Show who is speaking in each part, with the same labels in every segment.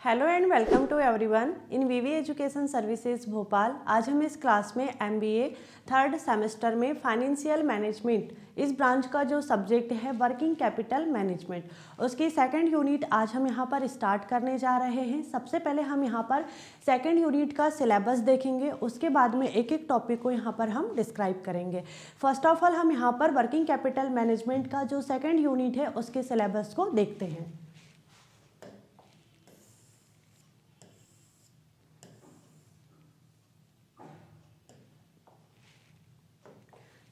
Speaker 1: Hello and welcome to everyone in VV education services Bhopal. आज हम इस क्लास में एमबीए थर्ड सेमेस्टर में फाइनेंशियल मैनेजमेंट इस ब्रांच का जो सब्जेक्ट है वर्किंग कैपिटल मैनेजमेंट, उसकी सेकंड यूनिट आज हम यहाँ पर स्टार्ट करने जा रहे हैं। सबसे पहले हम यहाँ पर सेकंड यूनिट का सिलेबस देखेंगे, उसके बाद में एक एक टॉपिक को यहाँ पर हम डिस्क्राइब करेंगे। फर्स्ट ऑफ ऑल हम यहाँ पर वर्किंग कैपिटल मैनेजमेंट का जो सेकेंड यूनिट है उसके सिलेबस को देखते हैं।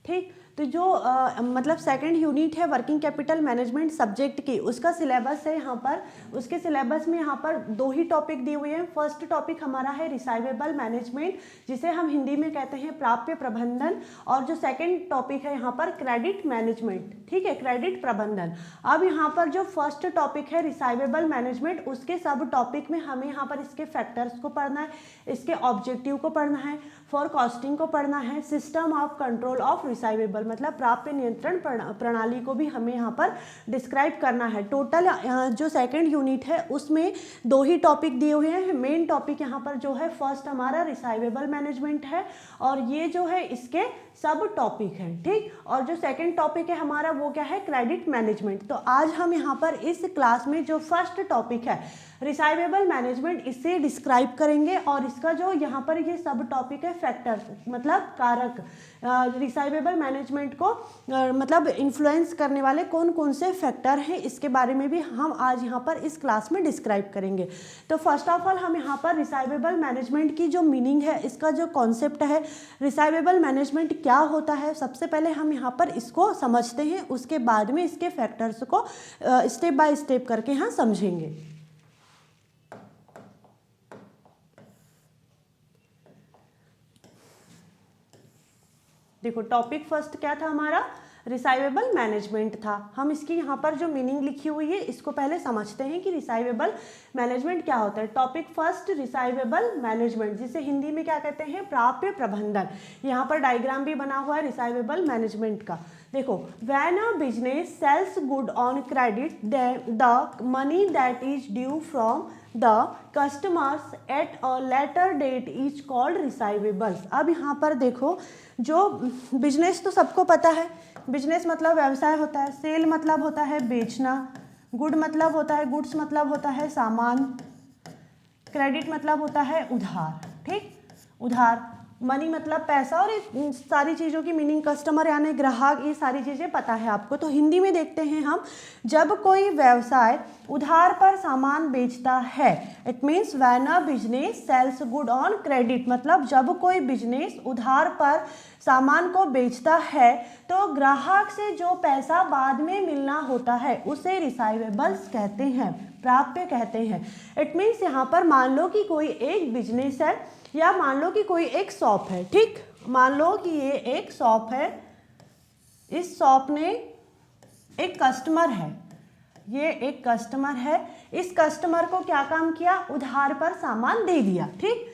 Speaker 1: ठीक, तो जो मतलब सेकंड यूनिट है वर्किंग कैपिटल मैनेजमेंट सब्जेक्ट की, उसका सिलेबस है यहाँ पर। उसके सिलेबस में यहाँ पर दो ही टॉपिक दिए हुए हैं। फर्स्ट टॉपिक हमारा है रिसाइवेबल मैनेजमेंट, जिसे हम हिंदी में कहते हैं प्राप्य प्रबंधन, और जो सेकंड टॉपिक है यहाँ पर क्रेडिट मैनेजमेंट। ठीक है, क्रेडिट प्रबंधन। अब यहाँ पर जो फर्स्ट टॉपिक है रिसाइवेबल मैनेजमेंट, उसके सब टॉपिक में हमें यहाँ पर इसके फैक्टर्स को पढ़ना है, इसके ऑब्जेक्टिव को पढ़ना है, फोरकास्टिंग को पढ़ना है, सिस्टम ऑफ कंट्रोल ऑफ रिसाइवेबल मतलब प्राप्य नियंत्रण प्रणाली को भी हमें यहाँ पर डिस्क्राइब करना है। टोटल जो सेकंड यूनिट है उसमें दो ही टॉपिक दिए हुए हैं। मेन टॉपिक यहाँ पर जो है फर्स्ट हमारा रिसाइवेबल मैनेजमेंट है, और ये जो है इसके सब टॉपिक है। ठीक, और जो सेकंड टॉपिक है हमारा वो क्या है, क्रेडिट मैनेजमेंट। तो आज हम यहाँ पर इस क्लास में जो फर्स्ट टॉपिक है रिसाइवेबल मैनेजमेंट, इसे डिस्क्राइब करेंगे, और इसका जो यहाँ पर ये सब टॉपिक है फैक्टर्स मतलब कारक, रिसाइवेबल मैनेजमेंट को मतलब इन्फ्लुएंस करने वाले कौन कौन से फैक्टर हैं, इसके बारे में भी हम आज यहाँ पर इस क्लास में डिस्क्राइब करेंगे। तो फर्स्ट ऑफ ऑल हम यहाँ पर रिसाइवेबल मैनेजमेंट की जो मीनिंग है, इसका जो कॉन्सेप्ट है, रिसाइवेबल मैनेजमेंट क्या होता है, सबसे पहले हम यहाँ पर इसको समझते हैं, उसके बाद में इसके फैक्टर्स को स्टेप बाय स्टेप करके यहाँ समझेंगे। देखो, टॉपिक फर्स्ट क्या था हमारा, रिसाइवेबल मैनेजमेंट था। हम इसकी यहाँ पर जो मीनिंग लिखी हुई है इसको पहले समझते हैं कि रिसाइवेबल मैनेजमेंट क्या होता है। टॉपिक फर्स्ट रिसाइवेबल मैनेजमेंट, जिसे हिंदी में क्या कहते हैं, प्राप्य प्रबंधन। यहाँ पर डायग्राम भी बना हुआ है रिसाइवेबल मैनेजमेंट का। देखो, when a business sells good on credit the money that is due from the customers at a later date is called receivables. अब यहाँ पर देखो, जो बिजनेस तो सबको पता है, बिजनेस मतलब व्यवसाय होता है, सेल मतलब होता है बेचना, गुड मतलब होता है, गुड्स मतलब होता है सामान, क्रेडिट मतलब होता है उधार। ठीक, उधार, मनी मतलब पैसा, और इन सारी चीज़ों की मीनिंग कस्टमर यानी ग्राहक, ये सारी चीज़ें पता है आपको। तो हिंदी में देखते हैं हम, जब कोई व्यवसाय उधार पर सामान बेचता है, it means when a business sells good on credit, मतलब जब कोई बिजनेस उधार पर सामान को बेचता है तो ग्राहक से जो पैसा बाद में मिलना होता है उसे रिसाइवेबल्स कहते हैं, प्राप्य कहते हैं। इट मीन्स यहाँ पर मान लो कि कोई एक बिजनेस है, या मान लो कि कोई एक शॉप है। ठीक, मान लो कि ये एक शॉप है, इस शॉप ने एक कस्टमर है, ये एक कस्टमर है, इस कस्टमर को क्या काम किया, उधार पर सामान दे दिया। ठीक,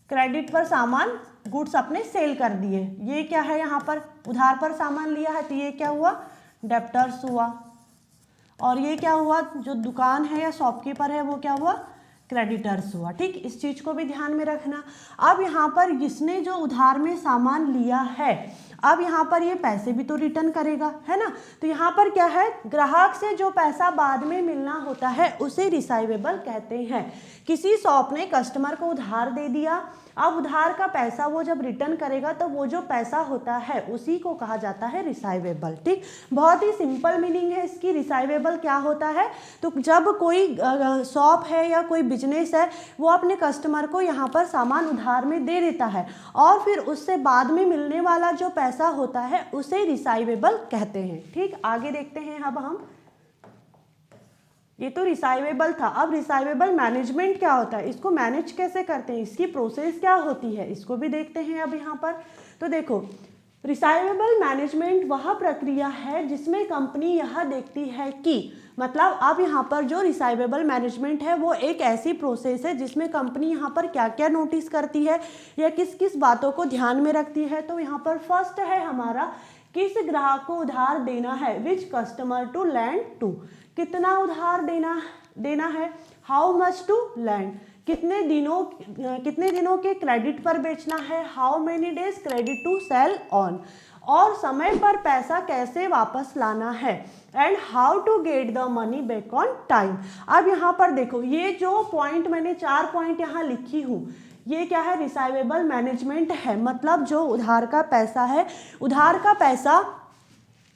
Speaker 1: क्रेडिट पर सामान गुड्स अपने सेल कर दिए। ये क्या है, यहाँ पर उधार पर सामान लिया है, तो ये क्या हुआ, डेप्टर्स हुआ, और ये क्या हुआ, जो दुकान है या शॉपकीपर है वो क्या हुआ, क्रेडिटर्स हुआ। ठीक, इस चीज को भी ध्यान में रखना। अब यहाँ पर इसने जो उधार में सामान लिया है, अब यहाँ पर ये पैसे भी तो रिटर्न करेगा, है ना। तो यहाँ पर क्या है, ग्राहक से जो पैसा बाद में मिलना होता है उसे रिसाइवेबल कहते हैं। किसी शॉप ने कस्टमर को उधार दे दिया, अब उधार का पैसा वो जब रिटर्न करेगा तो वो जो पैसा होता है उसी को कहा जाता है रिसाइवेबल। ठीक, बहुत ही सिंपल मीनिंग है इसकी, रिसाइवेबल क्या होता है। तो जब कोई शॉप है या कोई बिजनेस है, वो अपने कस्टमर को यहाँ पर सामान उधार में दे देता है, और फिर उससे बाद में मिलने वाला जो पैसा होता है उसे रिसाइवेबल कहते हैं। ठीक, आगे देखते हैं अब हम। ये तो रिसाइवेबल था, अब रिसाइवेबल मैनेजमेंट क्या होता है, इसको मैनेज कैसे करते हैं, इसकी प्रोसेस क्या होती है, इसको भी देखते हैं अब यहाँ पर। तो देखो, रिसाइवेबल मैनेजमेंट वह प्रक्रिया है जिसमें कंपनी यह देखती है कि, मतलब अब यहाँ पर जो रिसाइवेबल मैनेजमेंट है वो एक ऐसी प्रोसेस है जिसमें कंपनी यहाँ पर क्या क्या नोटिस करती है या किस किस बातों को ध्यान में रखती है। तो यहाँ पर फर्स्ट है हमारा, किस ग्राहक को उधार देना है, विच कस्टमर टू लैंड टू, कितना उधार देना देना है, हाउ मच टू लैंड, कितने दिनों के क्रेडिट पर बेचना है, how many days credit to sell on, और समय पर पैसा कैसे वापस लाना है, and how to get the money back on time. अब यहाँ पर देखो, ये जो पॉइंट मैंने 4 पॉइंट यहाँ लिखी हूँ, ये क्या है, रिसाइवेबल मैनेजमेंट है। मतलब जो उधार का पैसा है, उधार का पैसा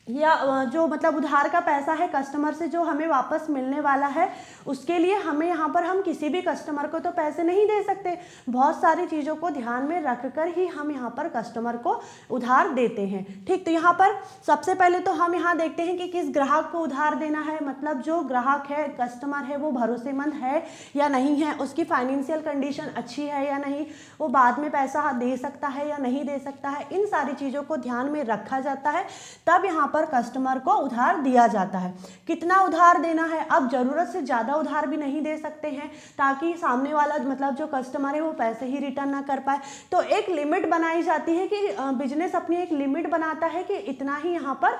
Speaker 1: या जो मतलब उधार का पैसा है कस्टमर से जो हमें वापस मिलने वाला है, उसके लिए हमें यहाँ पर हम किसी भी कस्टमर को तो पैसे नहीं दे सकते, बहुत सारी चीज़ों को ध्यान में रखकर ही हम यहाँ पर कस्टमर को उधार देते हैं। ठीक, तो यहाँ पर सबसे पहले तो हम यहाँ देखते हैं कि किस ग्राहक को उधार देना है, मतलब जो ग्राहक है, कस्टमर है, वो भरोसेमंद है या नहीं है, उसकी फाइनेंशियल कंडीशन अच्छी है या नहीं, वो बाद में पैसा दे सकता है या नहीं दे सकता है, इन सारी चीज़ों को ध्यान में रखा जाता है, तब यहाँ पर कस्टमर को उधार दिया जाता है। कितना उधार देना है, अब जरूरत से ज़्यादा उधार भी नहीं दे सकते हैं ताकि सामने वाला मतलब जो कस्टमर है वो पैसे ही रिटर्न ना कर पाए, तो एक लिमिट बनाई जाती है कि बिजनेस अपनी एक लिमिट बनाता है कि इतना ही यहाँ पर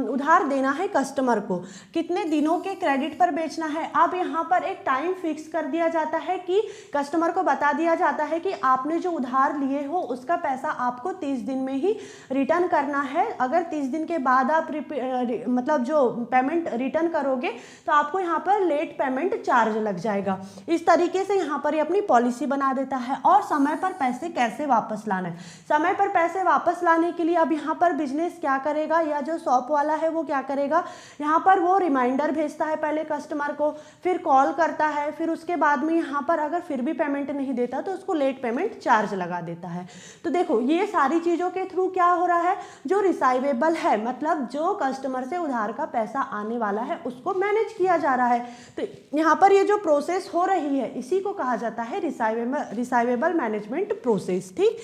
Speaker 1: उधार देना है कस्टमर को। कितने दिनों के क्रेडिट पर बेचना है, अब यहाँ पर एक टाइम फिक्स कर दिया जाता है कि कस्टमर को बता दिया जाता है कि आपने जो उधार लिए हो उसका पैसा आपको 30 दिन में ही रिटर्न करना है। अगर 30 दिन के बाद आप मतलब जो पेमेंट रिटर्न करोगे तो आपको यहाँ पर लेट पेमेंट चार्ज लग जाएगा। इस तरीके से यहाँ पर ये अपनी पॉलिसी बना देता है। और समय पर पैसे कैसे वापस लाना है, समय पर पैसे वापस लाने के लिए अब यहाँ पर बिजनेस क्या करेगा, या जो शॉप वाला है वो क्या करेगा, यहाँ पर वो रिमाइंडर भेजता है पहले कस्टमर को, फिर कॉल करता है, फिर उसके बाद में यहाँ पर अगर फिर भी पेमेंट नहीं देता तो उसको लेट पेमेंट चार्ज लगा देता है। तो देखो ये सारी चीज़ों के थ्रू क्या हो रहा है, जो रिसाइवेबल है मतलब जो कस्टमर से उधार का पैसा आने वाला है उसको मैनेज किया जा रहा है। तो यहाँ पर ये जो प्रोसेस हो रही है इसी को कहा जाता है रिसाइवेबल मैनेजमेंट प्रोसेस। ठीक,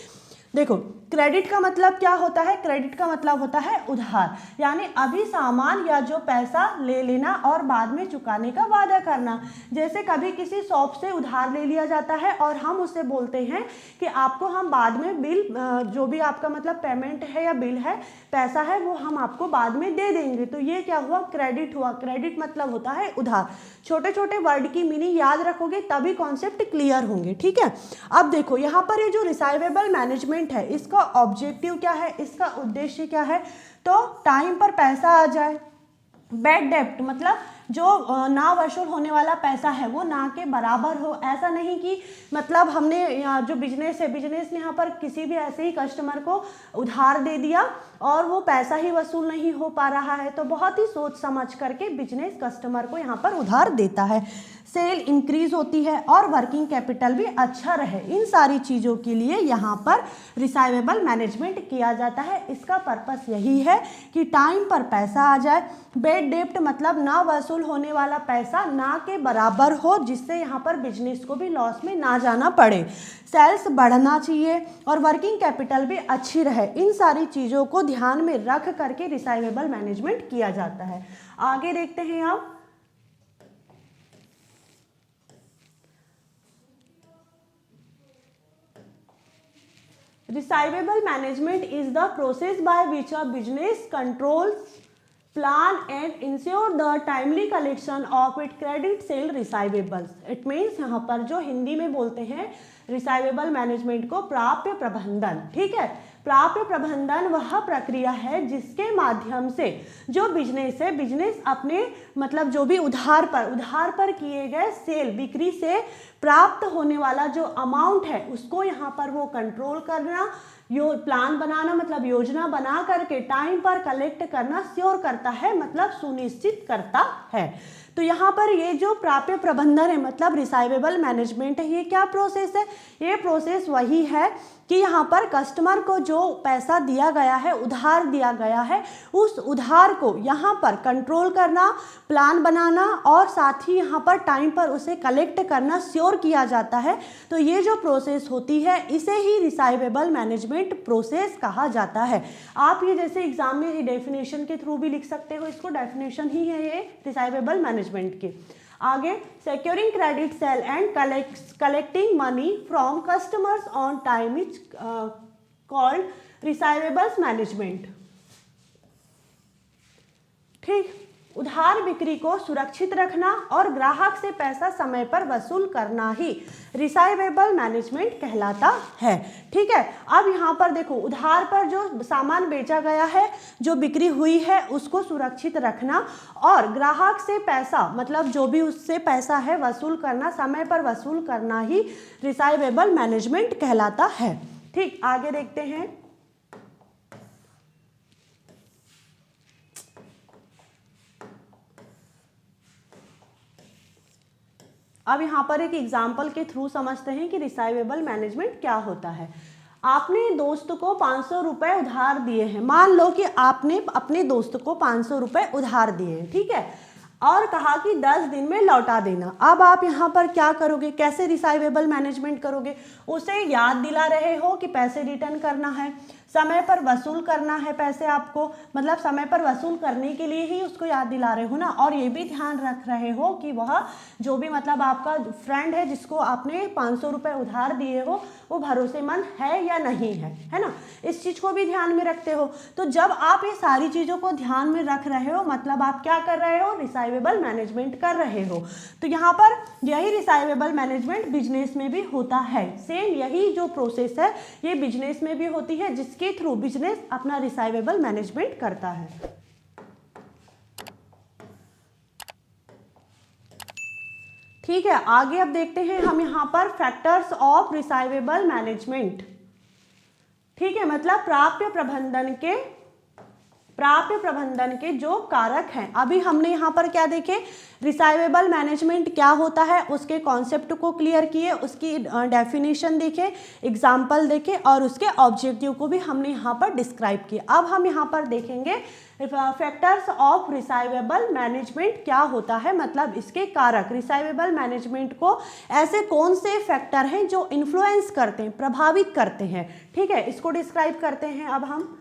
Speaker 1: देखो क्रेडिट का मतलब क्या होता है, क्रेडिट का मतलब होता है उधार, यानी अभी सामान या जो पैसा ले लेना और बाद में चुकाने का वादा करना। जैसे कभी किसी शॉप से उधार ले लिया जाता है और हम उससे बोलते हैं कि आपको हम बाद में बिल जो भी आपका मतलब पेमेंट है या बिल है, पैसा है, वो हम आपको बाद में दे देंगे। तो ये क्या हुआ, क्रेडिट हुआ। क्रेडिट मतलब होता है उधार। छोटे छोटे वर्ड की मीनिंग याद रखोगे तभी कॉन्सेप्ट क्लियर होंगे। ठीक है, अब देखो यहाँ पर ये जो रिसाइवेबल मैनेजमेंट है इसका ऑब्जेक्टिव क्या है, इसका उद्देश्य क्या है, तो टाइम पर पैसा आ जाए। बैड डेब्ट मतलब जो ना वसूल होने वाला पैसा है वो ना के बराबर हो। ऐसा नहीं कि मतलब हमने जो बिजनेस है, बिजनेस ने यहाँ पर किसी भी ऐसे ही कस्टमर को उधार दे दिया और वो पैसा ही वसूल नहीं हो पा रहा है, तो बहुत ही सोच समझ करके बिजनेस कस्टमर को यहाँ पर उधार देता है। सेल इंक्रीज होती है और वर्किंग कैपिटल भी अच्छा रहे, इन सारी चीज़ों के लिए यहाँ पर रिसाइवेबल मैनेजमेंट किया जाता है। इसका पर्पस यही है कि टाइम पर पैसा आ जाए। बैड डेब्ट मतलब ना वसूल होने वाला पैसा ना के बराबर हो, जिससे यहाँ पर बिजनेस को भी लॉस में ना जाना पड़े। सेल्स बढ़ना चाहिए और वर्किंग कैपिटल भी अच्छी रहे। इन सारी चीज़ों को ध्यान में रख करके रिसाइवेबल मैनेजमेंट किया जाता है। आगे देखते हैं आप। Receivable management is the process by which a business controls, plan and ensure the timely collection of its credit sale receivables. It means यहाँ पर जो हिंदी में बोलते हैं रिसाइवेबल मैनेजमेंट को प्राप्य प्रबंधन। ठीक है, प्राप्य प्रबंधन वह प्रक्रिया है जिसके माध्यम से जो बिजनेस है, बिजनेस अपने मतलब जो भी उधार पर किए गए सेल, बिक्री से प्राप्त होने वाला जो अमाउंट है उसको यहाँ पर वो कंट्रोल करना, प्लान बनाना मतलब योजना बना करके टाइम पर कलेक्ट करना श्योर करता है, मतलब सुनिश्चित करता है। तो यहाँ पर ये जो प्राप्य प्रबंधन है मतलब रिसाइवेबल मैनेजमेंट है, ये क्या प्रोसेस है, ये प्रोसेस वही है कि यहाँ पर कस्टमर को जो पैसा दिया गया है, उधार दिया गया है, उस उधार को यहाँ पर कंट्रोल करना, प्लान बनाना और साथ ही यहाँ पर टाइम पर उसे कलेक्ट करना श्योर किया जाता है। तो ये जो प्रोसेस होती है इसे ही रिसाइवेबल मैनेजमेंट प्रोसेस कहा जाता है। आप ये जैसे एग्जाम में डेफिनेशन के थ्रू भी लिख सकते हो, इसको डेफिनेशन ही है ये रिसाइवेबल मैनेजमेंट की। आगे, securing credit sale and collecting money from customers on time is called receivables management। ठीक, उधार बिक्री को सुरक्षित रखना और ग्राहक से पैसा समय पर वसूल करना ही रिसाइवेबल मैनेजमेंट कहलाता है। ठीक है, अब यहाँ पर देखो, उधार पर जो सामान बेचा गया है, जो बिक्री हुई है, उसको सुरक्षित रखना और ग्राहक से पैसा, मतलब जो भी उससे पैसा है वसूल करना, समय पर वसूल करना ही रिसाइवेबल मैनेजमेंट कहलाता है। ठीक, आगे देखते हैं। अब यहाँ पर एक एग्जाम्पल के थ्रू समझते हैं कि रिसाइवेबल मैनेजमेंट क्या होता है। आपने दोस्त को 500 रुपये उधार दिए हैं। मान लो कि आपने अपने दोस्त को 500 रुपये उधार दिए हैं, ठीक है, और कहा कि 10 दिन में लौटा देना। अब आप यहाँ पर क्या करोगे, कैसे रिसाइवेबल मैनेजमेंट करोगे? उसे याद दिला रहे हो कि पैसे रिटर्न करना है, समय पर वसूल करना है पैसे आपको, मतलब समय पर वसूल करने के लिए ही उसको याद दिला रहे हो ना। और ये भी ध्यान रख रहे हो कि वह जो भी मतलब आपका फ्रेंड है जिसको आपने 500 रुपये उधार दिए हो, वो भरोसेमंद है या नहीं है ना, इस चीज़ को भी ध्यान में रखते हो। तो जब आप ये सारी चीज़ों को ध्यान में रख रहे हो, मतलब आप क्या कर रहे हो, रिसाइवेबल मैनेजमेंट कर रहे हो। तो यहाँ पर यही रिसाइवेबल मैनेजमेंट बिजनेस में भी होता है। सेम यही जो प्रोसेस है ये बिजनेस में भी होती है, जिसके थ्रू बिजनेस अपना रिसाइवेबल मैनेजमेंट करता है। ठीक है, आगे अब देखते हैं हम यहाँ पर फैक्टर्स ऑफ रिसाइवेबल मैनेजमेंट। ठीक है, मतलब प्राप्य प्रबंधन के जो कारक हैं। अभी हमने यहाँ पर क्या देखे, रिसाइवेबल मैनेजमेंट क्या होता है, उसके कॉन्सेप्ट को क्लियर किए, उसकी डेफिनेशन देखे, एग्जाम्पल देखे और उसके ऑब्जेक्टिव को भी हमने यहाँ पर डिस्क्राइब किया। अब हम यहाँ पर देखेंगे फैक्टर्स ऑफ रिसाइवेबल मैनेजमेंट क्या होता है, मतलब इसके कारक। रिसाइवेबल मैनेजमेंट को ऐसे कौन से फैक्टर हैं जो इन्फ्लुएंस करते हैं, प्रभावित करते हैं। ठीक है, इसको डिस्क्राइब करते हैं। अब हम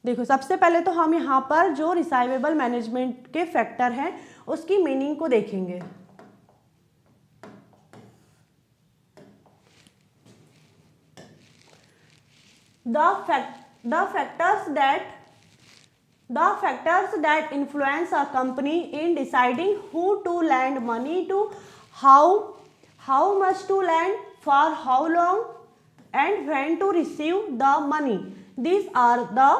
Speaker 1: देखो, सबसे पहले तो हम यहाँ पर जो रिसाइवेबल मैनेजमेंट के फैक्टर हैं उसकी मीनिंग को देखेंगे। The factors that influence a company in deciding who to lend money to, how much to lend, for how long, and when to receive the money. These are the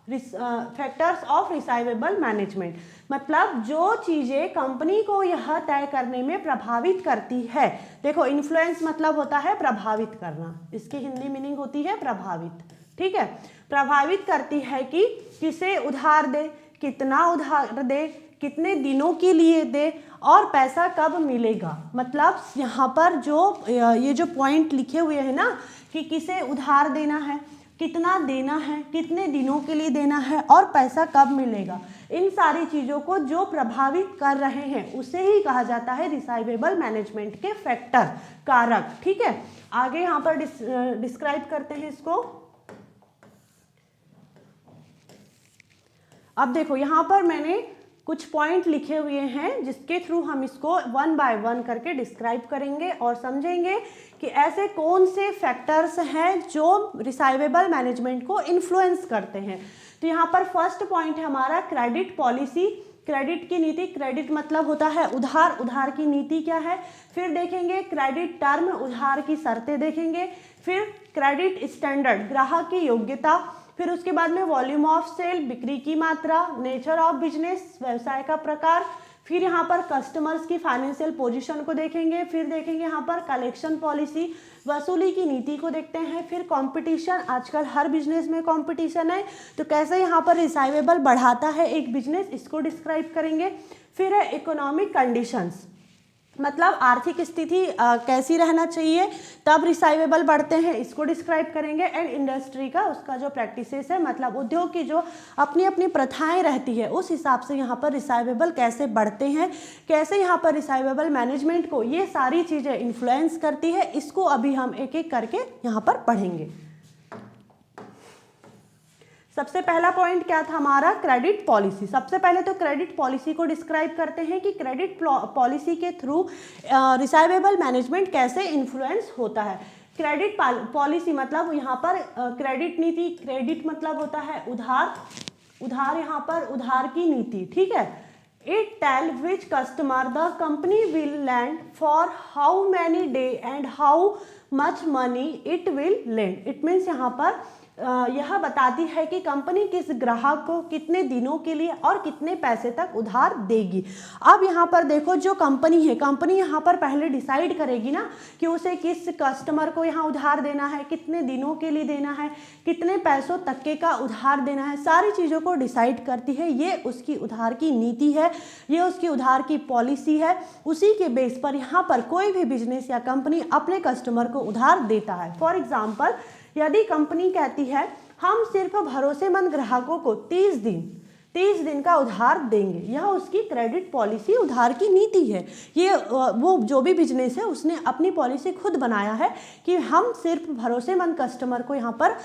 Speaker 1: factors of receivable management. मतलब जो चीज़ें company को यह तय करने में प्रभावित करती है। देखो, इन्फ्लुएंस मतलब होता है प्रभावित करना, इसकी हिंदी मीनिंग होती है प्रभावित। ठीक है, प्रभावित करती है कि किसे उधार दे, कितना उधार दे, कितने दिनों के लिए दे और पैसा कब मिलेगा। मतलब यहाँ पर जो ये जो पॉइंट लिखे हुए हैं ना कि किसे उधार देना है, कितना देना है, कितने दिनों के लिए देना है और पैसा कब मिलेगा, इन सारी चीज़ों को जो प्रभावित कर रहे हैं उसे ही कहा जाता है रिसाइवेबल मैनेजमेंट के फैक्टर, कारक। ठीक है, आगे यहाँ पर डिस्क्राइब करते हैं इसको। अब देखो, यहाँ पर मैंने कुछ पॉइंट लिखे हुए हैं जिसके थ्रू हम इसको 1 बाय 1 करके डिस्क्राइब करेंगे और समझेंगे कि ऐसे कौन से फैक्टर्स हैं जो रिसाइवेबल मैनेजमेंट को इन्फ्लुएंस करते हैं। तो यहाँ पर फर्स्ट पॉइंट है हमारा क्रेडिट पॉलिसी, क्रेडिट की नीति। क्रेडिट मतलब होता है उधार, उधार की नीति क्या है। फिर देखेंगे क्रेडिट टर्म, उधार की शर्तें देखेंगे। फिर क्रेडिट स्टैंडर्ड, ग्राहक की योग्यता। फिर उसके बाद में वॉल्यूम ऑफ सेल, बिक्री की मात्रा। नेचर ऑफ बिजनेस, व्यवसाय का प्रकार। फिर यहाँ पर कस्टमर्स की फाइनेंशियल पोजीशन को देखेंगे। फिर देखेंगे यहाँ पर कलेक्शन पॉलिसी, वसूली की नीति को देखते हैं। फिर कंपटीशन, आजकल हर बिजनेस में कंपटीशन है, तो कैसे यहाँ पर रिसाइवेबल बढ़ाता है एक बिजनेस, इसको डिस्क्राइब करेंगे। फिर है इकोनॉमिक कंडीशंस, मतलब आर्थिक स्थिति कैसी रहना चाहिए तब रिसाइवेबल बढ़ते हैं, इसको डिस्क्राइब करेंगे। एंड इंडस्ट्री का, उसका जो प्रैक्टिसेस है, मतलब उद्योग की जो अपनी अपनी प्रथाएं रहती है, उस हिसाब से यहाँ पर रिसाइवेबल कैसे बढ़ते हैं, कैसे यहाँ पर रिसाइवेबल मैनेजमेंट को ये सारी चीज़ें इन्फ्लुएंस करती है, इसको अभी हम एक एक करके यहाँ पर पढ़ेंगे। सबसे पहला पॉइंट क्या था हमारा, क्रेडिट पॉलिसी। सबसे पहले तो क्रेडिट पॉलिसी को डिस्क्राइब करते हैं कि क्रेडिट पॉलिसी के थ्रू रिसाइवेबल मैनेजमेंट कैसे इन्फ्लुएंस होता है। क्रेडिट पॉलिसी मतलब यहाँ पर क्रेडिट नीति, क्रेडिट मतलब होता है उधार, उधार यहाँ पर उधार की नीति, ठीक है। It tell which customer the company will land for how many day and how much money it will lend. इट मीन्स यहाँ पर यह बताती है कि कंपनी किस ग्राहक को कितने दिनों के लिए और कितने पैसे तक उधार देगी। अब यहाँ पर देखो जो कंपनी है, कंपनी यहाँ पर पहले डिसाइड करेगी ना कि उसे किस कस्टमर को यहाँ उधार देना है, कितने दिनों के लिए देना है, कितने पैसों तक के का उधार देना है, सारी चीज़ों को डिसाइड करती है। ये उसकी उधार की नीति है, ये उसकी उधार की पॉलिसी है। उसी के बेस पर यहाँ पर कोई भी बिजनेस या कंपनी अपने कस्टमर को उधार देता है। फॉर एग्जाम्पल, यदि कंपनी कहती है हम सिर्फ भरोसेमंद ग्राहकों को 30 दिन का उधार देंगे, यह उसकी क्रेडिट पॉलिसी, उधार की नीति है। ये वो जो भी बिजनेस है उसने अपनी पॉलिसी खुद बनाया है कि हम सिर्फ भरोसेमंद कस्टमर को यहाँ पर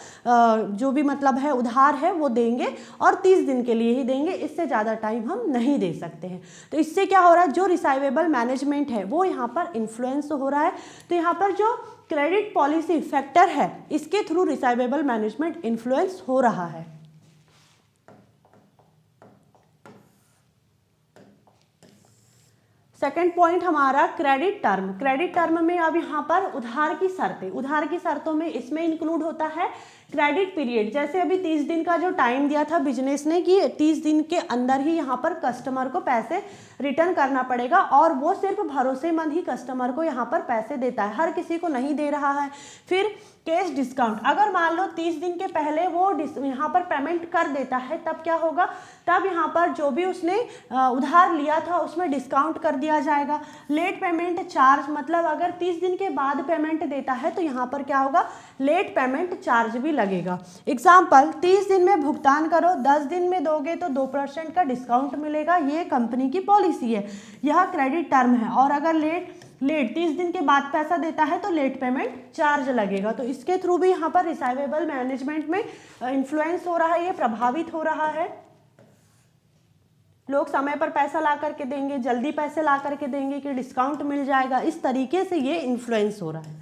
Speaker 1: जो भी मतलब है उधार है वो देंगे और 30 दिन के लिए ही देंगे, इससे ज़्यादा टाइम हम नहीं दे सकते हैं। तो इससे क्या हो रहा है, जो रिसाइवेबल मैनेजमेंट है वो यहाँ पर इन्फ्लुएंस हो रहा है। तो यहाँ पर जो क्रेडिट पॉलिसी फैक्टर है इसके थ्रू रिसाइवेबल मैनेजमेंट इन्फ्लुएंस हो रहा है। सेकेंड पॉइंट हमारा क्रेडिट टर्म। क्रेडिट टर्म में अब यहाँ पर उधार की शर्तें, उधार की शर्तों में इसमें इंक्लूड होता है क्रेडिट पीरियड। जैसे अभी 30 दिन का जो टाइम दिया था बिजनेस ने कि 30 दिन के अंदर ही यहाँ पर कस्टमर को पैसे रिटर्न करना पड़ेगा, और वो सिर्फ भरोसेमंद ही कस्टमर को यहाँ पर पैसे देता है, हर किसी को नहीं दे रहा है। फिर कैश डिस्काउंट, अगर मान लो 30 दिन के पहले वो यहाँ पर पेमेंट कर देता है तब क्या होगा, तब यहाँ पर जो भी उसने उधार लिया था उसमें डिस्काउंट कर दिया जाएगा। लेट पेमेंट चार्ज, मतलब अगर 30 दिन के बाद पेमेंट देता है तो यहाँ पर क्या होगा, लेट पेमेंट चार्ज भी लगेगा। एग्जाम्पल, 30 दिन में भुगतान करो, 10 दिन में दोगे तो 2% का डिस्काउंट मिलेगा। ये कंपनी की पॉलिसी है, यह क्रेडिट टर्म है। और अगर लेट 30 दिन के बाद पैसा देता है तो लेट पेमेंट चार्ज लगेगा। तो इसके थ्रू भी यहाँ पर रिसाइवेबल मैनेजमेंट में इन्फ्लुएंस हो रहा है, ये प्रभावित हो रहा है। लोग समय पर पैसा ला करके देंगे, जल्दी पैसे ला करके देंगे कि डिस्काउंट मिल जाएगा, इस तरीके से ये इन्फ्लुएंस हो रहा है।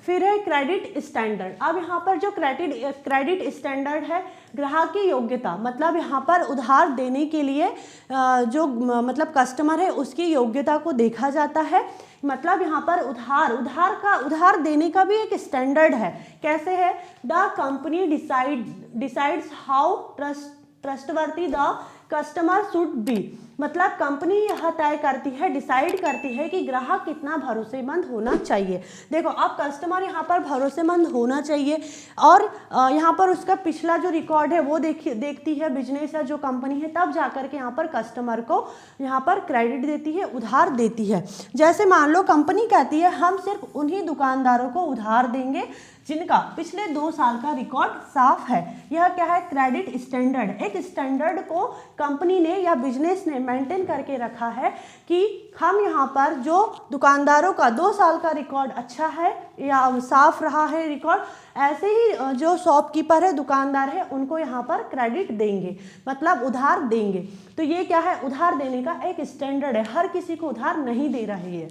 Speaker 1: फिर है क्रेडिट स्टैंडर्ड। अब यहाँ पर जो क्रेडिट स्टैंडर्ड है, ग्राहक की योग्यता, मतलब यहाँ पर उधार देने के लिए जो मतलब कस्टमर है उसकी योग्यता को देखा जाता है। मतलब यहाँ पर उधार देने का भी एक स्टैंडर्ड है। कैसे है, the company decides how trustworthy the customer should be, मतलब कंपनी यह तय करती है, डिसाइड करती है कि ग्राहक कितना भरोसेमंद होना चाहिए। देखो अब कस्टमर यहाँ पर भरोसेमंद होना चाहिए, और यहाँ पर उसका पिछला जो रिकॉर्ड है वो देखती है बिजनेस या जो कंपनी है, तब जाकर के यहाँ पर कस्टमर को यहाँ पर क्रेडिट देती है, उधार देती है। जैसे मान लो कंपनी कहती है हम सिर्फ उन्हीं दुकानदारों को उधार देंगे जिनका पिछले 2 साल का रिकॉर्ड साफ है। यह क्या है, क्रेडिट स्टैंडर्ड। एक स्टैंडर्ड को कंपनी ने या बिजनेस ने मेंटेन करके रखा है कि हम यहाँ पर जो दुकानदारों का 2 साल का रिकॉर्ड अच्छा है या साफ रहा है रिकॉर्ड, ऐसे ही जो शॉपकीपर है, दुकानदार है, उनको यहाँ पर क्रेडिट देंगे, मतलब उधार देंगे। तो ये क्या है, उधार देने का एक स्टैंडर्ड है। हर किसी को उधार नहीं दे रही है,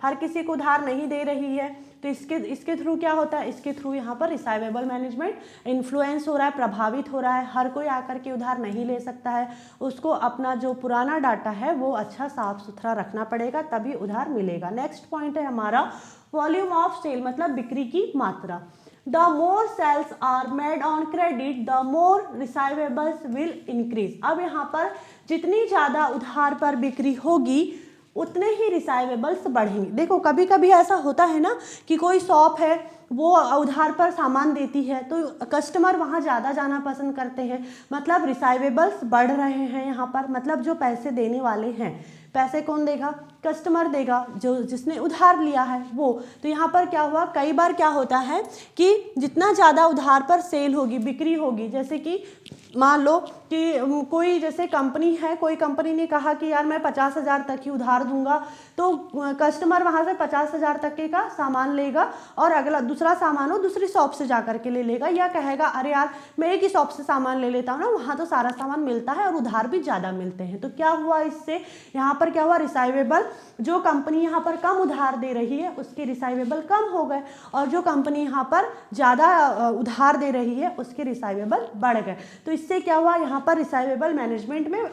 Speaker 1: हर किसी को उधार नहीं दे रही है। तो इसके थ्रू क्या होता है, इसके थ्रू यहाँ पर रिसाइवेबल मैनेजमेंट इन्फ्लुएंस हो रहा है, प्रभावित हो रहा है। हर कोई आकर के उधार नहीं ले सकता है, उसको अपना जो पुराना डाटा है वो अच्छा साफ सुथरा रखना पड़ेगा, तभी उधार मिलेगा। नेक्स्ट पॉइंट है हमारा वॉल्यूम ऑफ सेल, मतलब बिक्री की मात्रा। The more sales are made on credit, the more receivables will increase। अब यहाँ पर जितनी ज़्यादा उधार पर बिक्री होगी उतने ही रिसाइवेबल्स बढ़ेंगे। देखो कभी कभी ऐसा होता है ना कि कोई शॉप है वो उधार पर सामान देती है तो कस्टमर वहाँ ज़्यादा जाना पसंद करते हैं, मतलब रिसाइवेबल्स बढ़ रहे हैं यहाँ पर। मतलब जो पैसे देने वाले हैं, पैसे कौन देगा, कस्टमर देगा, जो जिसने उधार लिया है वो। तो यहाँ पर क्या हुआ, कई बार क्या होता है कि जितना ज़्यादा उधार पर सेल होगी, बिक्री होगी, जैसे कि मान लो कि कोई जैसे कंपनी है, कोई कंपनी ने कहा कि यार मैं 50,000 तक ही उधार दूंगा, तो कस्टमर वहाँ से 50,000 तक के का सामान लेगा और अगला दूसरा सामान वो दूसरी शॉप से जा करके ले लेगा, या कहेगा अरे यार मैं एक ही शॉप से सामान ले लेता हूँ ना, वहाँ तो सारा सामान मिलता है और उधार भी ज़्यादा मिलते हैं। तो क्या हुआ इससे, यहाँ पर क्या हुआ, रिसाइवेबल, जो कंपनी यहाँ पर कम उधार दे रही है उसके रिसाइवेबल कम हो गए, और जो कंपनी यहाँ पर ज़्यादा उधार दे रही है उसके रिसाइवेबल बढ़ गए। तो इससे क्या हुआ, यहाँ पर रिसाइवेबल मैनेजमेंट में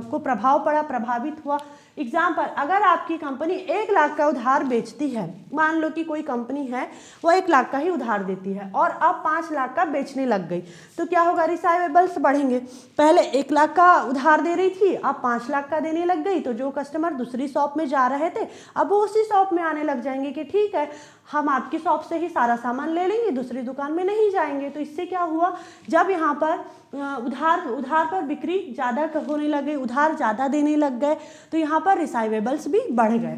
Speaker 1: को प्रभाव पड़ा, प्रभावित हुआ। एग्जाम्पल, अगर आपकी कंपनी 1 लाख का उधार बेचती है, मान लो कि कोई कंपनी है वो 1 लाख का ही उधार देती है और अब 5 लाख का बेचने लग गई, तो क्या होगा, रिसाइवेबल्स बढ़ेंगे। पहले 1 लाख का उधार दे रही थी, अब 5 लाख का देने लग गई, तो जो कस्टमर दूसरी शॉप में जा रहे थे अब वो उसी शॉप में आने लग जाएंगे कि ठीक है हम आपकी शॉप से ही सारा सामान ले लेंगे, दूसरी दुकान में नहीं जाएंगे। तो इससे क्या हुआ, जब यहाँ पर उधार पर बिक्री ज़्यादा होने लगे, उधार ज़्यादा देने लग गए, तो यहाँ पर रिसाइवेबल्स भी बढ़ गए।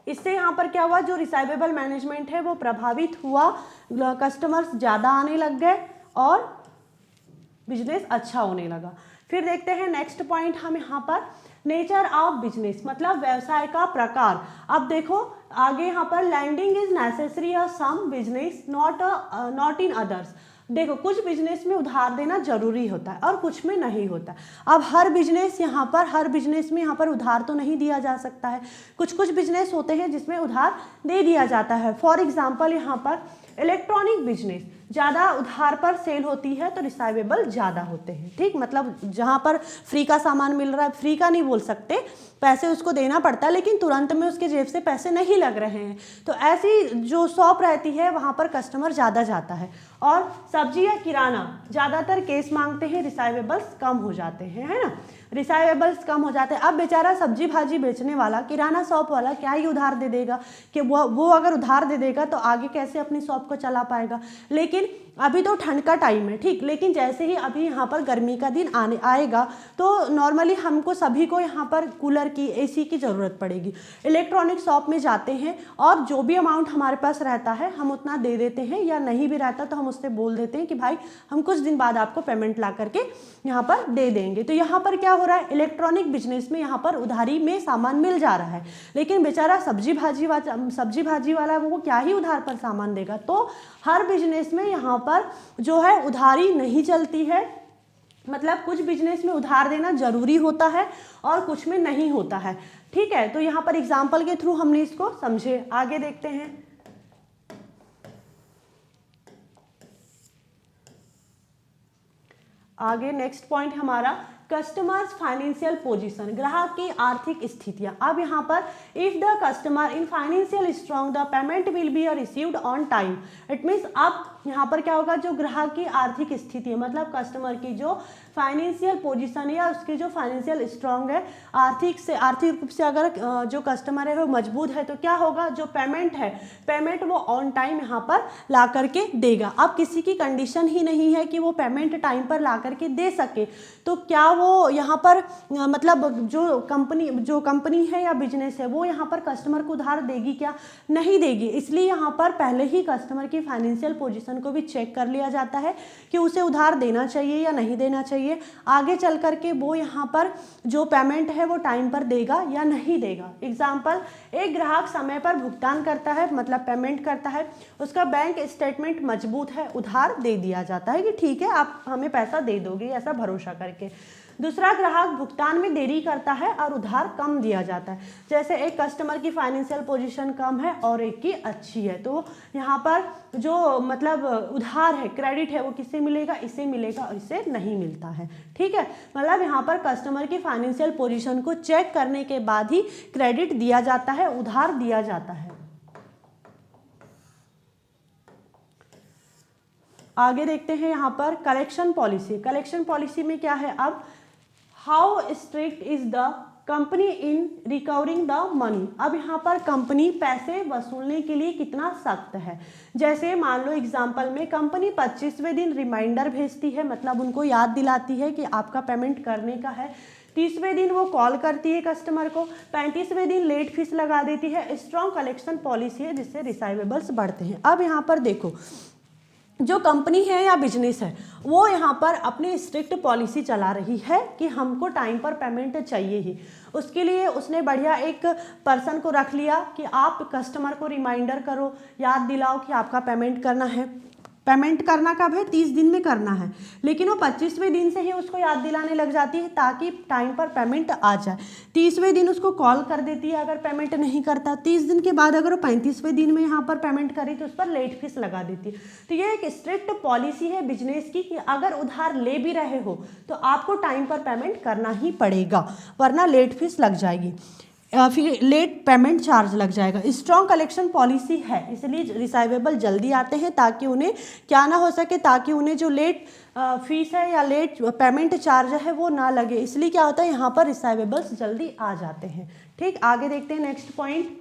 Speaker 1: इससे यहाँ पर क्या हुआ, जो रिसाइवेबल मैनेजमेंट है वो प्रभावित हुआ, कस्टमर्स ज़्यादा आने लग गए और बिजनेस अच्छा होने लगा। फिर देखते हैं नेक्स्ट पॉइंट हम यहाँ पर, नेचर ऑफ बिजनेस, मतलब व्यवसाय का प्रकार। अब देखो आगे यहाँ पर, लैंडिंग इज नेसेसरी और some business not in others. देखो कुछ बिजनेस में उधार देना जरूरी होता है और कुछ में नहीं होता। अब हर बिजनेस में यहाँ पर उधार तो नहीं दिया जा सकता है, कुछ कुछ बिजनेस होते हैं जिसमें उधार दे दिया जाता है। फॉर एग्जांपल यहाँ पर इलेक्ट्रॉनिक बिजनेस, ज़्यादा उधार पर सेल होती है तो रिसाइवेबल ज़्यादा होते हैं, ठीक, मतलब जहाँ पर फ्री का सामान मिल रहा है, फ्री का नहीं बोल सकते, पैसे उसको देना पड़ता है लेकिन तुरंत में उसके जेब से पैसे नहीं लग रहे हैं, तो ऐसी जो शॉप रहती है वहाँ पर कस्टमर ज़्यादा जाता है। और सब्जी या किराना ज़्यादातर केस मांगते हैं, रिसाइवेबल्स कम हो जाते हैं, है ना, रिसाइवेबल्स कम हो जाते हैं। अब बेचारा सब्जी भाजी बेचने वाला, किराना शॉप वाला क्या ही उधार दे देगा, कि वो अगर उधार दे देगा तो आगे कैसे अपनी शॉप को चला पाएगा। लेकिन अभी तो ठंड का टाइम है, ठीक, लेकिन जैसे ही अभी यहाँ पर गर्मी का दिन आएगा तो नॉर्मली हमको सभी को यहाँ पर कूलर की, एसी की ज़रूरत पड़ेगी। इलेक्ट्रॉनिक शॉप में जाते हैं और जो भी अमाउंट हमारे पास रहता है हम उतना दे देते हैं, या नहीं भी रहता तो हम उससे बोल देते हैं कि भाई हम कुछ दिन बाद आपको पेमेंट ला करके यहाँ पर दे देंगे। तो यहाँ पर क्या हो रहा है, इलेक्ट्रॉनिक बिजनेस में यहाँ पर उधारी में सामान मिल जा रहा है, लेकिन बेचारा सब्जी भाजी वाला वो क्या ही उधार पर सामान देगा। तो हर बिजनेस में यहाँ पर जो है उधारी नहीं चलती है, मतलब कुछ बिजनेस में उधार देना जरूरी होता है और कुछ में नहीं होता है, ठीक है। तो यहाँ पर एग्जाम्पल के थ्रू हमने इसको समझे, आगे देखते हैं। आगे नेक्स्ट पॉइंट हमारा, कस्टमर्स फाइनेंशियल पोजीशन, ग्राहक की आर्थिक स्थितियां। अब यहाँ पर if the customer in financial strong the payment will be received on time. It means अब यहाँ पर क्या होगा, जो ग्राहक की आर्थिक स्थिति है, मतलब कस्टमर की जो फाइनेंशियल पोजीशन है या उसकी जो फाइनेंशियल स्ट्रॉन्ग है, आर्थिक रूप से अगर जो कस्टमर है वो मजबूत है, तो क्या होगा, जो पेमेंट वो ऑन टाइम यहाँ पर ला करके देगा। अब किसी की कंडीशन ही नहीं है कि वो पेमेंट टाइम पर ला करके दे सके, तो क्या वो यहाँ पर मतलब जो कंपनी है या बिजनेस है वो यहाँ पर कस्टमर को उधार देगी क्या, नहीं देगी। इसलिए यहाँ पर पहले ही कस्टमर की फाइनेंशियल पोजीशन को भी चेक कर लिया जाता है कि उसे उधार देना चाहिए या नहीं देना चाहिए, आगे चल करके वो यहाँ पर जो पेमेंट है वो टाइम पर देगा या नहीं देगा। एग्जाम्पल, एक ग्राहक समय पर भुगतान करता है, मतलब पेमेंट करता है, उसका बैंक स्टेटमेंट मजबूत है, उधार दे दिया जाता है कि ठीक है आप हमें पैसा दे दोगे ऐसा भरोसा करके। दूसरा ग्राहक भुगतान में देरी करता है और उधार कम दिया जाता है, जैसे एक कस्टमर की फाइनेंशियल पोजीशन कम है और एक की अच्छी है, तो यहाँ पर जो मतलब उधार है, क्रेडिट है, वो किससे मिलेगा, इससे मिलेगा और इससे नहीं मिलता है, ठीक है। मतलब यहाँ पर कस्टमर की फाइनेंशियल पोजीशन को चेक करने के बाद ही क्रेडिट दिया जाता है, उधार दिया जाता है। आगे देखते हैं यहाँ पर कलेक्शन पॉलिसी में क्या है, अब how strict is the company in recovering the money. अब यहाँ पर कंपनी पैसे वसूलने के लिए कितना सख्त है। जैसे मान लो एग्जांपल में कंपनी 25वें दिन रिमाइंडर भेजती है, मतलब उनको याद दिलाती है कि आपका पेमेंट करने का है। 30वें दिन वो कॉल करती है कस्टमर को। 35वें दिन लेट फीस लगा देती है। स्ट्रॉन्ग कलेक्शन पॉलिसी है जिससे रिसाइवेबल्स बढ़ते हैं। अब यहाँ पर देखो जो कंपनी है या बिजनेस है वो यहाँ पर अपनी स्ट्रिक्ट पॉलिसी चला रही है कि हमको टाइम पर पेमेंट चाहिए ही। उसके लिए उसने बढ़िया एक पर्सन को रख लिया कि आप कस्टमर को रिमाइंडर करो, याद दिलाओ कि आपका पेमेंट करना है। पेमेंट करना कब है? 30 दिन में करना है, लेकिन वो 25वें दिन से ही उसको याद दिलाने लग जाती है ताकि टाइम पर पेमेंट आ जाए। 30वें दिन उसको कॉल कर देती है अगर पेमेंट नहीं करता। 30 दिन के बाद अगर वो 35वें दिन में यहाँ पर पेमेंट करी तो उस पर लेट फीस लगा देती है। तो ये एक स्ट्रिक्ट पॉलिसी है बिजनेस की कि अगर उधार ले भी रहे हो तो आपको टाइम पर पेमेंट करना ही पड़ेगा, वरना लेट फीस लग जाएगी, फिर लेट पेमेंट चार्ज लग जाएगा। स्ट्रॉन्ग कलेक्शन पॉलिसी है, इसलिए रिसाइवेबल जल्दी आते हैं ताकि उन्हें क्या ना हो सके, ताकि उन्हें जो लेट फीस है या लेट पेमेंट चार्ज है वो ना लगे। इसलिए क्या होता है यहाँ पर रिसाइवेबल्स जल्दी आ जाते हैं। ठीक, आगे देखते हैं नेक्स्ट पॉइंट।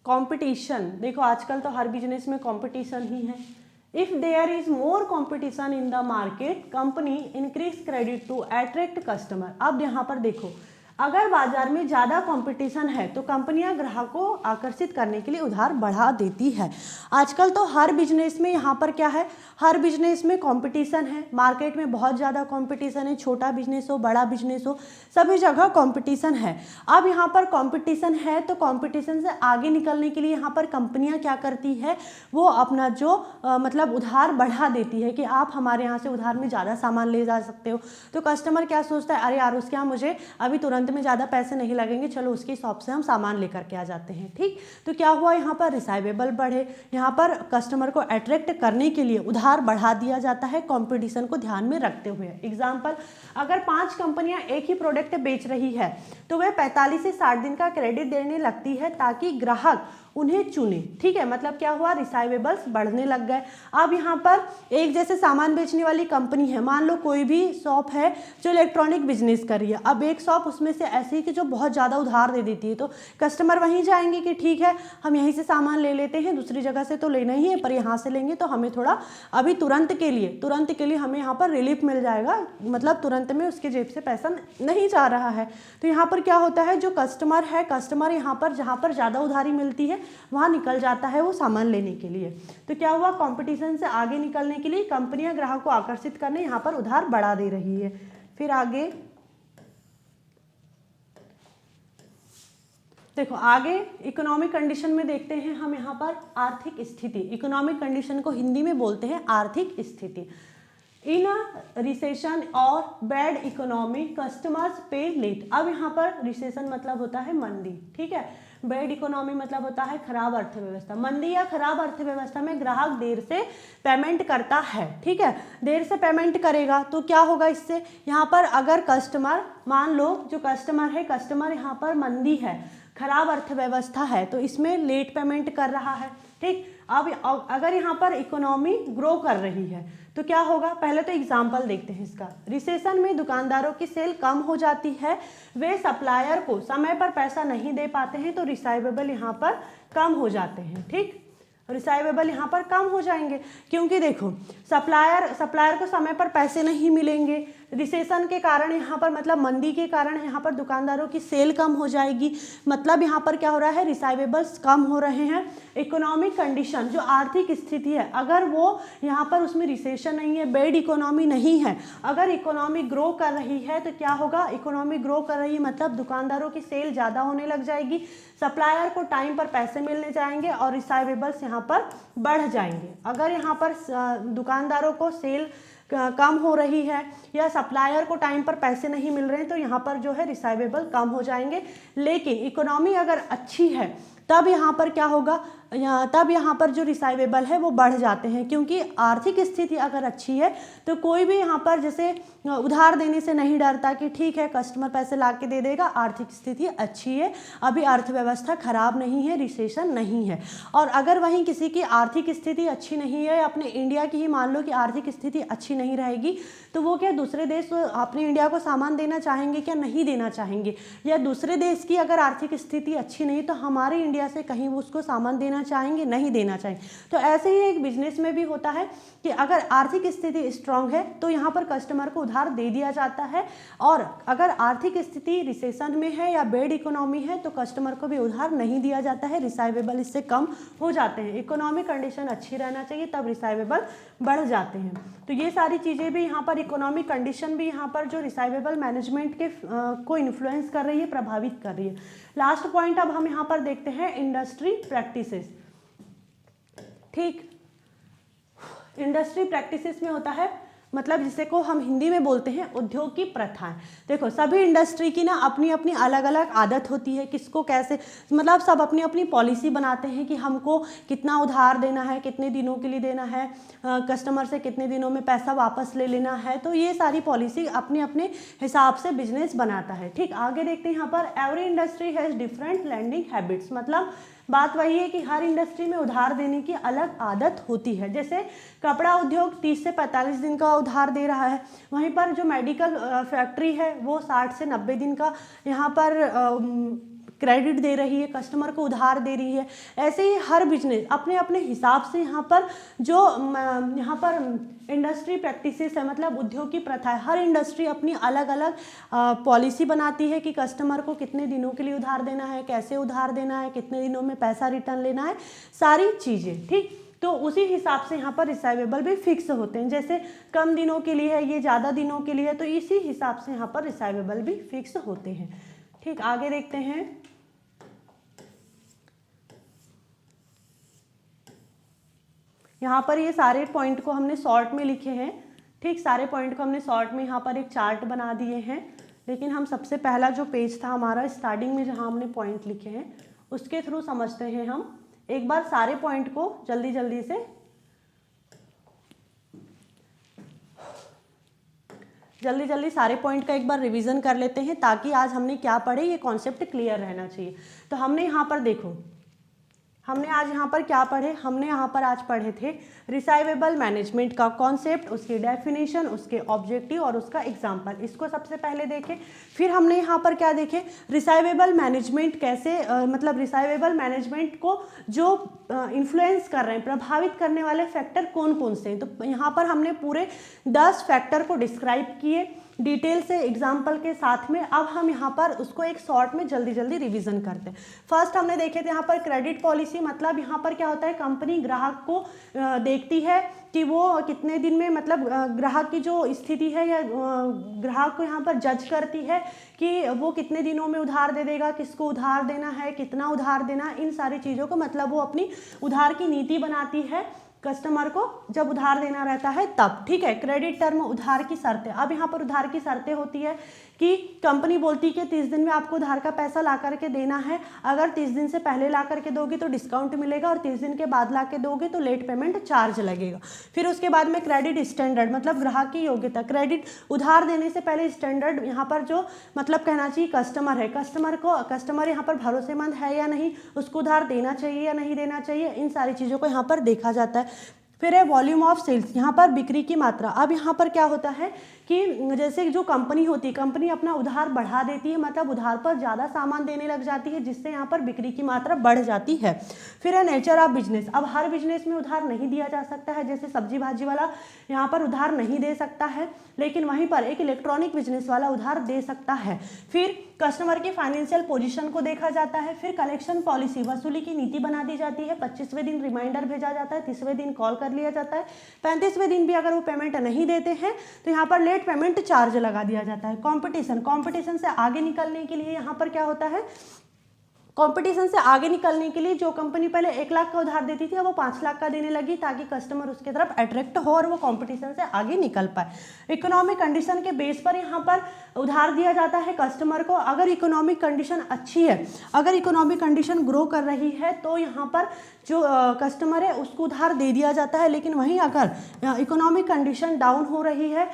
Speaker 1: कंपटीशन। देखो आजकल तो हर बिजनेस में कंपटीशन ही है। If there is more competition in the market, company increase credit to attract customer। अब यहाँ पर देखो, अगर बाजार में ज़्यादा कंपटीशन है तो कंपनियां ग्राहक को आकर्षित करने के लिए उधार बढ़ा देती है। आजकल तो हर बिजनेस में यहाँ पर क्या है, हर बिजनेस में कंपटीशन है। मार्केट में बहुत ज़्यादा कंपटीशन है, छोटा बिजनेस हो बड़ा बिजनेस हो सभी जगह कंपटीशन है। अब यहाँ पर कंपटीशन है तो कंपटीशन से आगे निकलने के लिए यहाँ पर कंपनियां क्या करती है, वो अपना जो मतलब उधार बढ़ा देती है कि आप हमारे यहाँ से उधार में ज़्यादा सामान ले जा सकते हो। तो कस्टमर क्या सोचता है, अरे यार उसके यहाँ मुझे अभी तुरंत में ज़्यादा पैसे नहीं लगेंगे, चलो उसकी शॉप से हम सामान लेकर के आ जाते हैं। ठीक, तो क्या हुआ यहाँ पर रिसाइवेबल बढ़े। यहाँ पर कस्टमर को अट्रैक्ट करने के लिए उधार बढ़ा दिया जाता है कंपटीशन को ध्यान में रखते हुए। एग्जाम्पल, अगर 5 कंपनियां एक ही प्रोडक्ट बेच रही है तो वह 45 से 60 दिन का क्रेडिट देने लगती है ताकि ग्राहक उन्हें चुने। ठीक है, मतलब क्या हुआ, रिसाइवेबल्स बढ़ने लग गए। अब यहाँ पर एक जैसे सामान बेचने वाली कंपनी है, मान लो कोई भी शॉप है जो इलेक्ट्रॉनिक बिजनेस कर रही है। अब एक शॉप उसमें से ऐसी है कि जो बहुत ज़्यादा उधार दे देती है, तो कस्टमर वहीं जाएंगे कि ठीक है हम यहीं से सामान ले लेते हैं, दूसरी जगह से तो लेना ही है पर यहाँ से लेंगे तो हमें थोड़ा अभी तुरंत के लिए हमें यहाँ पर रिलीफ मिल जाएगा, मतलब तुरंत में उसके जेब से पैसा नहीं जा रहा है। तो यहाँ पर क्या होता है, जो कस्टमर है, कस्टमर यहाँ पर जहाँ पर ज़्यादा उधारी मिलती है वहाँ निकल जाता है वो सामान लेने के लिए। तो क्या हुआ, कंपटीशन से आगे निकलने के लिए कंपनियां ग्राहक को आकर्षित करने यहाँ पर उधार बढ़ा दे रही है। फिर आगे देखो, आगे इकोनॉमिक कंडीशन में देखते हैं हम यहाँ पर आर्थिक स्थिति। इकोनॉमिक कंडीशन को हिंदी में बोलते हैं आर्थिक स्थिति। इन अ रिसेशन और बैड इकोनॉमी कस्टमर्स पे लेट। अब यहाँ पर रिसेशन मतलब होता है मंदी, ठीक है। बैड इकोनॉमी मतलब होता है खराब अर्थव्यवस्था। मंदी या खराब अर्थव्यवस्था में ग्राहक देर से पेमेंट करता है, ठीक है। देर से पेमेंट करेगा तो क्या होगा इससे, यहाँ पर अगर कस्टमर, मान लो जो कस्टमर है, कस्टमर यहाँ पर मंदी है, खराब अर्थव्यवस्था है तो इसमें लेट पेमेंट कर रहा है, ठीक। अब अगर यहाँ पर इकोनॉमी ग्रो कर रही है तो क्या होगा, पहले तो एग्जाम्पल देखते हैं इसका। रिसेशन में दुकानदारों की सेल कम हो जाती है, वे सप्लायर को समय पर पैसा नहीं दे पाते हैं तो रिसाइवेबल यहाँ पर कम हो जाते हैं, ठीक। रिसाइवेबल यहाँ पर कम हो जाएंगे क्योंकि देखो सप्लायर को समय पर पैसे नहीं मिलेंगे। रिसेशन के कारण यहाँ पर, मतलब मंदी के कारण यहाँ पर दुकानदारों की सेल कम हो जाएगी, मतलब यहाँ पर क्या हो रहा है, रिसाइवेबल्स कम हो रहे हैं। इकोनॉमिक कंडीशन, जो आर्थिक स्थिति है, अगर वो यहाँ पर उसमें रिसेशन नहीं है, बैड इकोनॉमी नहीं है, अगर इकोनॉमी ग्रो कर रही है तो क्या होगा, इकोनॉमी ग्रो कर रही है मतलब दुकानदारों की सेल ज़्यादा होने लग जाएगी, सप्लायर को टाइम पर पैसे मिलने जाएंगे और रिसाइवेबल्स यहाँ पर बढ़ जाएंगे। अगर यहाँ पर दुकानदारों को सेल कम हो रही है या सप्लायर को टाइम पर पैसे नहीं मिल रहे हैं तो यहाँ पर जो है रिसाइवेबल कम हो जाएंगे। लेकिन इकोनॉमी अगर अच्छी है तब यहाँ पर क्या होगा, तब यहाँ पर जो रिसाइवेबल है वो बढ़ जाते हैं, क्योंकि आर्थिक स्थिति अगर अच्छी है तो कोई भी यहाँ पर जैसे उधार देने से नहीं डरता कि ठीक है कस्टमर पैसे ला के दे देगा, आर्थिक स्थिति अच्छी है, अभी अर्थव्यवस्था खराब नहीं है, रिसेशन नहीं है। और अगर वहीं किसी की आर्थिक स्थिति अच्छी नहीं है, अपने इंडिया की ही मान लो कि आर्थिक स्थिति अच्छी नहीं रहेगी तो वो क्या दूसरे देश अपने इंडिया को सामान देना चाहेंगे क्या, नहीं देना चाहेंगे। या दूसरे देश की अगर आर्थिक स्थिति अच्छी नहीं तो हमारे इंडिया से कहीं उसको सामान देना देना चाहेंगे, नहीं देना चाहेंगे। तो ऐसे ही एक बिजनेस में भी होता है कि अगर आर्थिक स्थिति स्ट्रांग है तो यहाँ पर कस्टमर को उधार दे दिया जाता है, और अगर आर्थिक स्थिति रिसेशन में है या बेड इकोनॉमी है तो कस्टमर को भी उधार नहीं दिया जाता है, रिसाइवेबल इससे कम हो जाते हैं। इकोनॉमिक कंडीशन अच्छी रहना चाहिए तब रिसाइवेबल बढ़ जाते हैं। तो ये सारी चीज़ें भी यहाँ पर, इकोनॉमिक कंडीशन भी यहाँ पर जो रिसाइवेबल मैनेजमेंट के को इन्फ्लुएंस कर रही है, प्रभावित कर रही है। लास्ट पॉइंट अब हम यहाँ पर देखते हैं इंडस्ट्री प्रैक्टिसेस। ठीक, इंडस्ट्री प्रैक्टिसेस में होता है मतलब जिसे को हम हिंदी में बोलते हैं उद्योग की प्रथाएं। देखो सभी इंडस्ट्री की ना अपनी अपनी अलग अलग आदत होती है, किसको कैसे, मतलब सब अपनी अपनी पॉलिसी बनाते हैं कि हमको कितना उधार देना है, कितने दिनों के लिए देना है, कस्टमर से कितने दिनों में पैसा वापस ले लेना है। तो ये सारी पॉलिसी अपने अपने हिसाब से बिजनेस बनाता है। ठीक, आगे देखते हैं यहाँ पर every industry has different landing habits. मतलब बात वही है कि हर इंडस्ट्री में उधार देने की अलग आदत होती है। जैसे कपड़ा उद्योग 30 से 45 दिन का उधार दे रहा है, वहीं पर जो मेडिकल फैक्ट्री है वो 60 से 90 दिन का यहाँ पर क्रेडिट दे रही है, कस्टमर को उधार दे रही है। ऐसे ही हर बिजनेस अपने अपने हिसाब से यहाँ पर जो यहाँ पर इंडस्ट्री प्रैक्टिसेस है, मतलब उद्योग की प्रथा है, हर इंडस्ट्री अपनी अलग अलग पॉलिसी बनाती है कि कस्टमर को कितने दिनों के लिए उधार देना है, कैसे उधार देना है, कितने दिनों में पैसा रिटर्न लेना है, सारी चीज़ें। ठीक, तो उसी हिसाब से यहाँ पर रिसाइवेबल भी फिक्स होते हैं। जैसे कम दिनों के लिए है, ये ज़्यादा दिनों के लिए है, तो इसी हिसाब से यहाँ पर रिसाइवेबल भी फिक्स होते हैं। ठीक, आगे देखते हैं। यहाँ पर ये सारे पॉइंट को हमने शॉर्ट में लिखे हैं। ठीक, सारे पॉइंट को हमने शॉर्ट में यहाँ पर एक चार्ट बना दिए हैं, लेकिन हम सबसे पहला जो पेज था हमारा स्टार्टिंग में जहाँ हमने पॉइंट लिखे हैं उसके थ्रू समझते हैं हम एक बार सारे पॉइंट को जल्दी जल्दी से। जल्दी सारे पॉइंट का एक बार रिवीजन कर लेते हैं ताकि आज हमने क्या पढ़े ये कॉन्सेप्ट क्लियर रहना चाहिए। तो हमने यहाँ पर देखो, हमने आज यहाँ पर क्या पढ़े, हमने यहाँ पर आज पढ़े थे रिसाइवेबल मैनेजमेंट का कॉन्सेप्ट, उसकी डेफिनेशन, उसके ऑब्जेक्टिव और उसका एग्जाम्पल। इसको सबसे पहले देखें। फिर हमने यहाँ पर क्या देखे, रिसाइवेबल मैनेजमेंट कैसे मतलब रिसाइवेबल मैनेजमेंट को जो इन्फ्लुएंस कर रहे हैं, प्रभावित करने वाले फैक्टर कौन कौन से हैं। तो यहाँ पर हमने पूरे 10 फैक्टर को डिस्क्राइब किए डिटेल से एग्जाम्पल के साथ में। अब हम यहाँ पर उसको एक शॉर्ट में जल्दी जल्दी रिवीजन करते हैं। फर्स्ट हमने देखे थे यहाँ पर क्रेडिट पॉलिसी, मतलब यहाँ पर क्या होता है, कंपनी ग्राहक को देखती है कि वो कितने दिन में, मतलब ग्राहक की जो स्थिति है या ग्राहक को यहाँ पर जज करती है कि वो कितने दिनों में उधार दे देगा, किसको उधार देना है, कितना उधार देना, इन सारी चीज़ों को, मतलब वो अपनी उधार की नीति बनाती है कस्टमर को जब उधार देना रहता है तब। ठीक है, क्रेडिट टर्म, उधार की शर्तें। अब यहाँ पर उधार की शर्तें होती है कि कंपनी बोलती है कि 30 दिन में आपको उधार का पैसा ला करके देना है, अगर 30 दिन से पहले ला करके दोगे तो डिस्काउंट मिलेगा और 30 दिन के बाद ला के दोगे तो लेट पेमेंट चार्ज लगेगा। फिर उसके बाद में क्रेडिट स्टैंडर्ड, मतलब ग्राहक की योग्यता, क्रेडिट उधार देने से पहले स्टैंडर्ड यहाँ पर जो मतलब कहना चाहिए कस्टमर है, कस्टमर यहाँ पर भरोसेमंद है या नहीं, उसको उधार देना चाहिए या नहीं देना चाहिए, इन सारी चीज़ों को यहाँ पर देखा जाता है। फिर है वॉल्यूम ऑफ सेल्स, यहाँ पर बिक्री की मात्रा। अब यहाँ पर क्या होता है कि जैसे जो कंपनी होती है, कंपनी अपना उधार बढ़ा देती है, मतलब उधार पर ज़्यादा सामान देने लग जाती है, जिससे यहाँ पर बिक्री की मात्रा बढ़ जाती है। फिर है नेचर ऑफ बिजनेस, अब हर बिजनेस में उधार नहीं दिया जा सकता है, जैसे सब्जी भाजी वाला यहाँ पर उधार नहीं दे सकता है, लेकिन वहीं पर एक इलेक्ट्रॉनिक बिजनेस वाला उधार दे सकता है। फिर कस्टमर की फाइनेंशियल पोजीशन को देखा जाता है। फिर कलेक्शन पॉलिसी, वसूली की नीति बना दी जाती है। 25वें दिन रिमाइंडर भेजा जाता है, 30वें दिन कॉल कर लिया जाता है, 35वें दिन भी अगर वो पेमेंट नहीं देते हैं तो यहाँ पर लेट पेमेंट चार्ज लगा दिया जाता है। कंपटीशन से आगे निकलने के लिए यहाँ पर क्या होता है, कंपटीशन से आगे निकलने के लिए जो कंपनी पहले 1 लाख का उधार देती थी अब वो 5 लाख का देने लगी, ताकि कस्टमर उसके तरफ अट्रैक्ट हो और वो कंपटीशन से आगे निकल पाए। इकोनॉमिक कंडीशन के बेस पर यहाँ पर उधार दिया जाता है कस्टमर को। अगर इकोनॉमिक कंडीशन अच्छी है, अगर इकोनॉमिक कंडीशन ग्रो कर रही है तो यहाँ पर जो कस्टमर है उसको उधार दे दिया जाता है। लेकिन वहीं अगर इकोनॉमिक कंडीशन डाउन हो रही है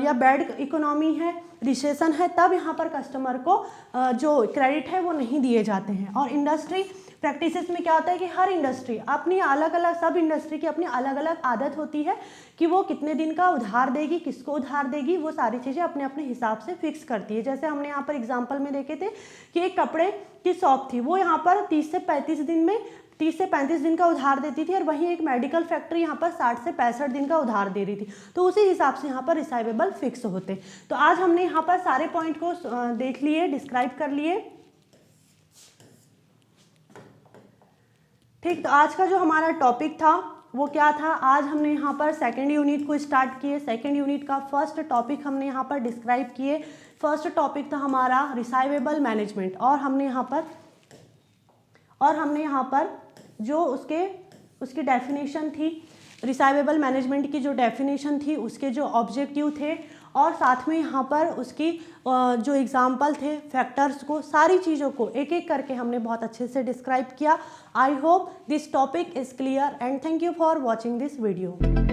Speaker 1: या बैड इकोनॉमी है, रिसेशन है, तब यहाँ पर कस्टमर को जो क्रेडिट है वो नहीं दिए जाते हैं। और इंडस्ट्री प्रैक्टिसेस में क्या होता है कि हर इंडस्ट्री अपनी अलग अलग, सब इंडस्ट्री की अपनी अलग अलग आदत होती है कि वो कितने दिन का उधार देगी, किसको उधार देगी, वो सारी चीज़ें अपने अपने हिसाब से फिक्स करती है। जैसे हमने यहाँ पर एग्जांपल में देखे थे कि एक कपड़े की शॉप थी, वो यहाँ पर 30 से 35 दिन में 30 से 35 दिन का उधार देती थी और वहीं एक मेडिकल फैक्ट्री यहाँ पर 60 से 65 दिन का उधार दे रही थी, तो उसी हिसाब से यहाँ पर रिसाइवेबल फिक्स होते। तो आज हमने यहाँ पर सारे पॉइंट को देख लिए, डिस्क्राइब कर लिए। ठीक, तो आज का जो हमारा टॉपिक था वो क्या था, आज हमने यहाँ पर सेकेंड यूनिट को स्टार्ट किए। सेकेंड यूनिट का फर्स्ट टॉपिक हमने यहाँ पर डिस्क्राइब किए। फर्स्ट टॉपिक था हमारा रिसाइवेबल मैनेजमेंट, और हमने यहाँ पर जो उसकी डेफिनेशन थी, रिसाइवेबल मैनेजमेंट की जो डेफिनेशन थी, उसके जो ऑब्जेक्टिव थे, और साथ में यहाँ पर उसकी जो एग्जाम्पल थे, फैक्टर्स को, सारी चीज़ों को एक एक करके हमने बहुत अच्छे से डिस्क्राइब किया। I hope this topic is clear and thank you for watching this video.